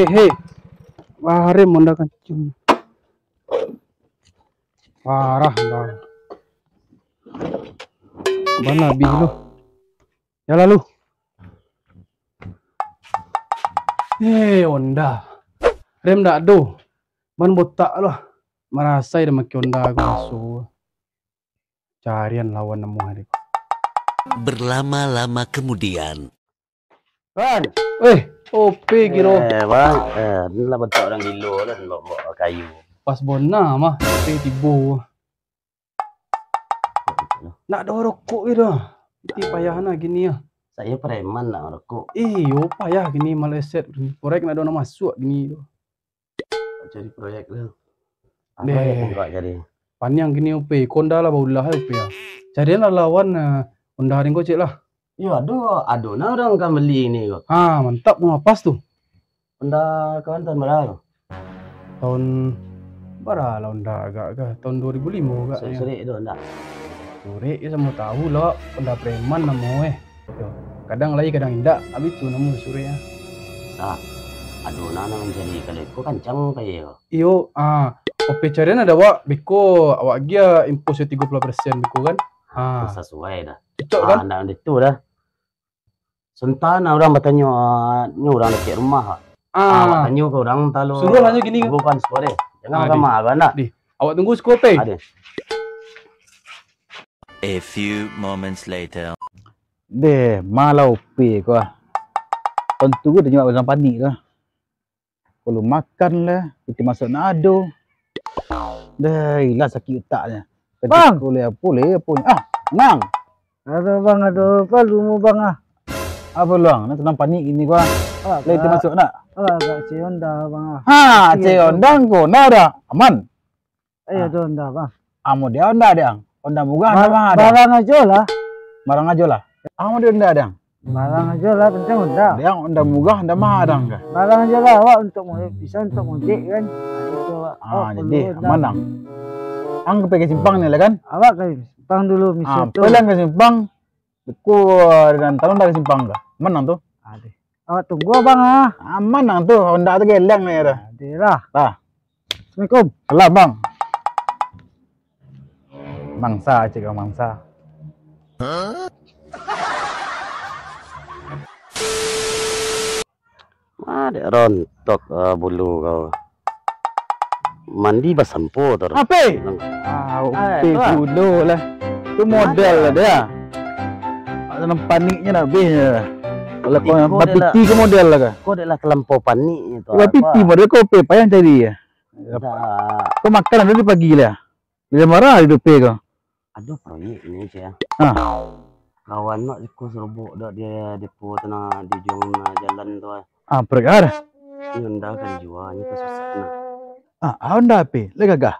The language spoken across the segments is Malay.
Hei, Wah, Monda kencing. Parah, bang. Ban habis lu. Ya lalu. Honda. Rem dak do. Ban botak lah. Merasa dia make Honda aku masuk. Carian lawan nemu hari. Berlama-lama kemudian. Bang. OP giro. Bang. Ini lah bentuk orang gilo lah. Bawa kayu. Pas bona mah. Tiba. Nak ada rokok gitu. Ti payah na gini ya. Saya preman nak rokok. Iyo payah gini maleset. Korek nak ada masuk gini. Jadi proyek lu. Apa Deh. yang enggak jadi? Panjang gini OP. Konda lah baulah OP ya. Jadian lah lawan Honda hari kocek lah. Iya, aduh, nah orang kan beli ini kok. Mantap mau pas tuh. Honda kawan tahun berapa? Tahun berapa lah Honda agak tahun 2005 agak. Sore itu Honda. Sore ya sama tahu lah Honda preman nama kadang lagi kadang indak. Habis itu nama sore ya. Aduh, nana menjadi kalau aku kancang kayak yo. Iyo, OP carian ada wak beko awak dia impos 30% beko kan. Sesuai dah. Cocok kan? Anda itu dah. Sentana orang bertanya, ni orang dekat rumah. Awak tanya ke orang talu. Suruh nanya gini. Bukan sore. Jangan ramah kan nak. Awak tunggu skote. A few moments later. Deh, malau pi kau. Tentu gue tanya orang panik lah. Kalau makan lah, kita masuk nado. Dah, ilah sakit otaknya. Bang, boleh. Nang. Ada bang, ada apa lu mau bang Apa luang? Nak tenang panik ini gua. Lagi kita masuk nak. Agak si Honda bang Si Honda ko, nak dah aman. Ayo ada Honda bang. Amo dia Honda dia. Honda murah nama ada. Barang aja lah. Barang aja lah. Amo dia Honda dia. Barang aja lah, penting Honda. Dia Honda murah, Honda mahal dah ke? Barang aja lah awak untuk bisa untuk ngojek kan. Jadi aman nang. Ang ke simpang ni lah kan? Awak ke simpang dulu misi tu. Pelan ke simpang. Beku dan talon dari simpang ke. Mana tu? Ada. Awak tunggu bang Aman nang tu. Honda tu geleng ni ada. Ada lah. Assalamualaikum. Salam bang. Mangsa cik mangsa. Ada rontok bulu kau. Mandi basampo terus. Apa? Bulu lah. Tu model lah dia. Dalam paniknya nak habisnya. Kalau kau yang piti ke model lah ke? Kau adalah kelampau panik itu. Kau piti model kau payah cari ya. Kau makan tadi pagi lah. Dia marah hidup kau. Aduh proyek ini cia. Kawan nak ikut serobok dak dia depo tanah di ujung jalan tu. Perkara. Ini Honda kan jualnya tu susah nak. Honda apa? Lega gah.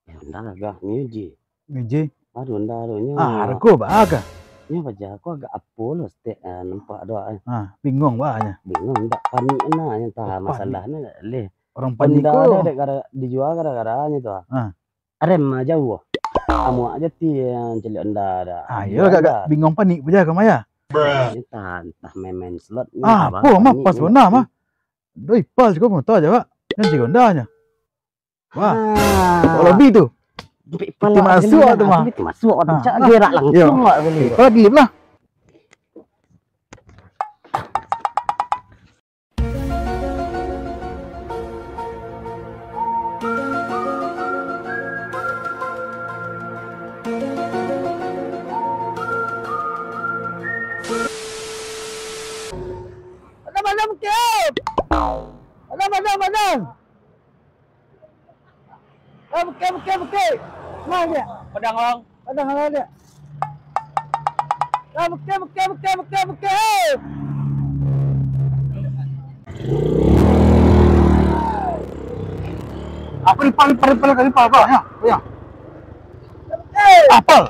Honda gah Muji. Muji. Aduh Honda nya. Harga baga. Ni baca aku agak apa lah setiap nampak doa. Bingung bahanya. Bingung tak panik nah yang tah masalahnya leh. Orang panik Honda ada dijual gara-garanya tu. Rem jauh. Kamu aja ti yang celik Honda ada. Ya agak bingung panik punya kamu ya. Entah main slot ni. Apa mah pas benar mah. Doi pas kau mau tahu aja pak. Yang cik Honda-nya. Wah. Kalau lebih tu. Piti masuk tu mah. Piti masuk orang cak gerak langsung enggak boleh. Kalau gilip lah. Bukit. Mana dia? Pedang orang. Ada dia. Bekam. Apa ripal apa ya? Ya. Apal.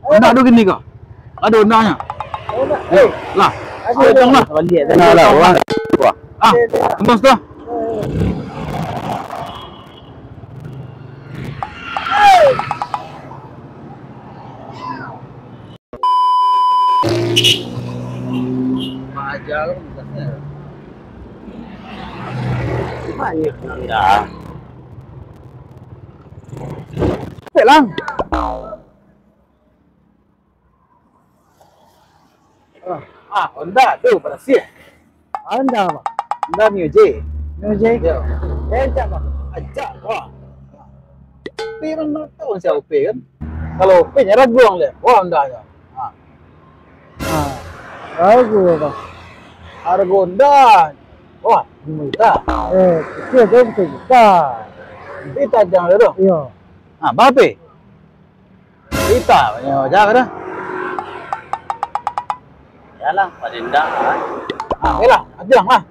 Benda ada gini kok. Ada undangnya. Lah. Ada lah. Nah lah orang. Ah, tunggu sudah. Ajar maksudnya. Banyak dah. Lang. Honda tu berhasil. Anda bang. Honda Music. Music. Ya. Encak bang. Ajak wah. P mana tahu siapa P kan? Kalau P nya raguang le. Wah Honda nya. Aku bang. Harga Honda. Wah, juta. Kecil tu betul juta. Kita jangan tu. Iya. Berapa? Kita banyak jaga dah. Yalah, palinda. Yalah, ajang lah.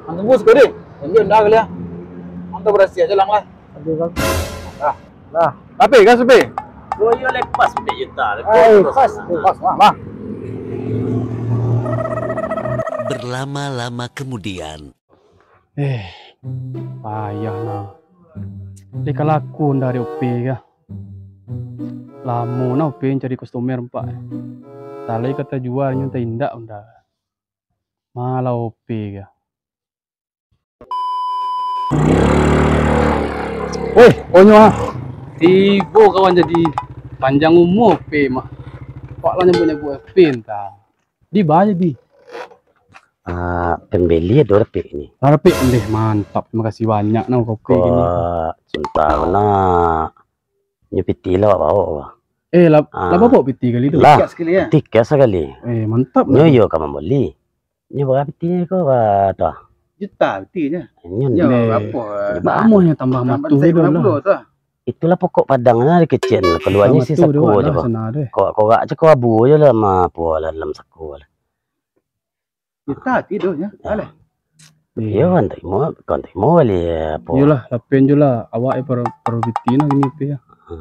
Tunggu sekali. Tunggu Honda kali ya. Anda berhasil aja lang lah. Aduh bang. Lah. Berapa kan sepi? Dua yo lepas 4 juta. Pas. Mah. Berlama-lama kemudian. Payah nah. Dia kalakun dari OP kah. Lama nah OP cari customer pak. Talai kata jual nyuntai indak unda. Malah OP kah. Weh, onyo ah. Tibo kawan jadi panjang umur OP mah. Pak lah nyebut OP entah. Di bahaya di. Pembeli ada berapa ini? Tapi deh mantap. Terima kasih banyak nah kopi gini. Cinta mana? Nyepiti lah bawa. Lah bawa piti kali tu. Lah, sekali ya. tiga sekali. Mantap. Nyoyo kamu beli. Nyo berapa pitinya kau dah? Juta betinya. Nyo Ya, Nih. berapa? Bamuhnya tambah matu Saya dulu lah. itulah pokok padangnya di kecil. Keluarnya sih saku aja kok. Kau aja kau abu aja lah mah pola dalam saku lah. Juta tidurnya. Alah. Iya kan mau kali apa? Iyalah, lapen jula awak per piti na gini pe ya.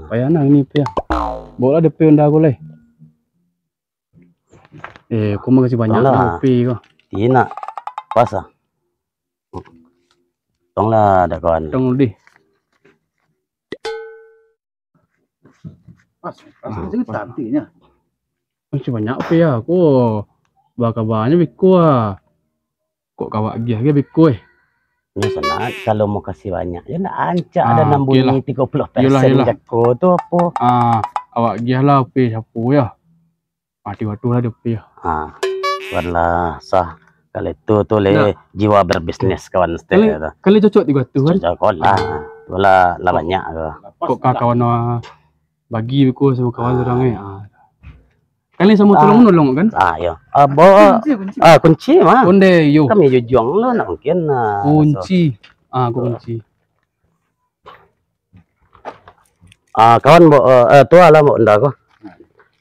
Payana gini pe ya. Bola de pe onda aku leh. Aku makasih banyak Alah. kopi kau. Tina puasa. Tonglah ada kawan. Tong di. Pas juta betinya. Masih banyak pe ya. Aku bakal banyak biku ah. Kok kawak giah ke biku Ya senang kalau mau kasih banyak ya nak ancak ada okey lah. 30% Yelah. jako tu apa? Awak giah lah pe siapa ya. Mati waktu lah dia pe ya. Warlah sah kalau itu tu le jiwa berbisnes kawan Kali setel tu. kali cocok di tu kan. Cocok lah. Itulah lah banyak tu. Kok kawan bagi biku sama kawan orang kali sama tolong kan? Ya. Bawa kunci mah. Onde yo. Kami jujuang lo nak mungkin Kunci. Aku kunci. kawan tu lah mau ndak ko.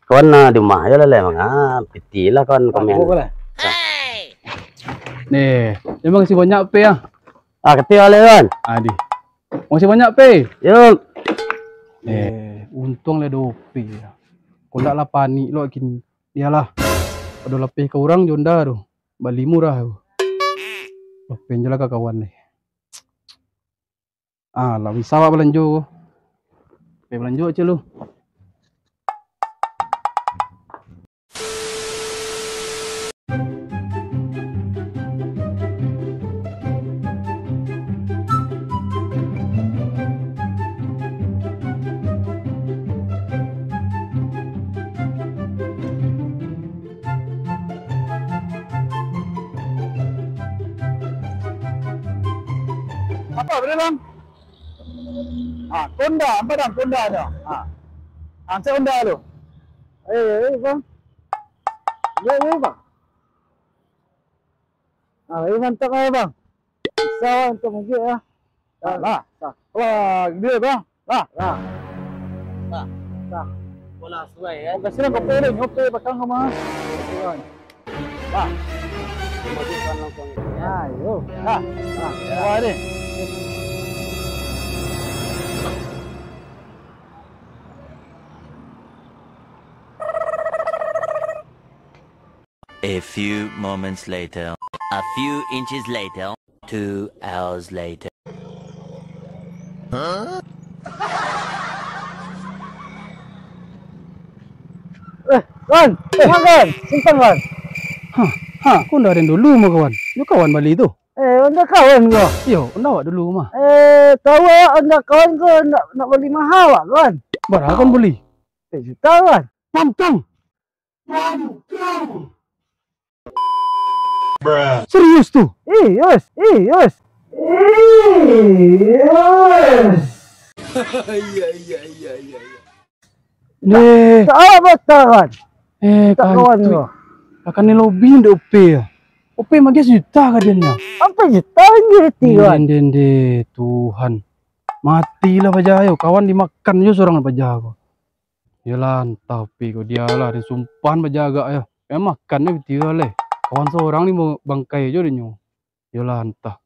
Kawan di rumah ya lah memang piti lah kawan komen. Nih, terima kasih banyak pe ya. Ketia le kan. Adi. Masih banyak pe. Yuk. Untung le dope ya. Kau ndak lah panik lo kini. Iyalah. Ada lebih ke orang jonda tu. Bali murah tu. Lebih jelas ke kawan ni. Lah bisa awak belanja. Belanja aja lu. Apa beri bang? Honda, apa dah Honda tu? Saya Honda tu. Bang. Ya bang. Ini mantap bang. Bisa untuk mungkin ya. Lah. Wah, dia bang. Lah. bola suai kan. Kasih lah kopi ni, kopi bakal kau mah. Bang, Majukan langsung. ayo. Wah ni. A few moments later. A few inches later. 2 hours later. Kawan, makan. Simpan kawan. Kau ndak ada dulu mah kawan. Yo kawan Bali tu. Anda kawan kau. Yo, ndak awak dulu mah. Tahu anda kawan kau nak beli mahal tak kawan? Berapa kan beli? 1 juta kawan. Pantang. Serius tu? Yes. Deh, Tak apa kawan. Tak kawan kan kau. akan ni lobby ndak OP ya. OP magi juta kadiannya. Apa juta ni kawan? Den Tuhan. Matilah bajayo, kawan dimakan je seorang bajago. Yalah, entah OP kau dialah dia sumpahan bajaga ya. Makannya betul leh. Kawan seorang ni mau bangkai je dia nyu. Yalah, entah.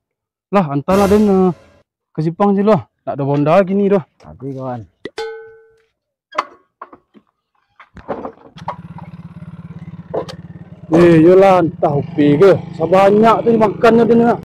Lah, antara den ke Jepang je lah. Nak ada bonda gini dah. Tapi kawan. Yalah, entah OP ke. Sebanyak tu dimakannya dia nak.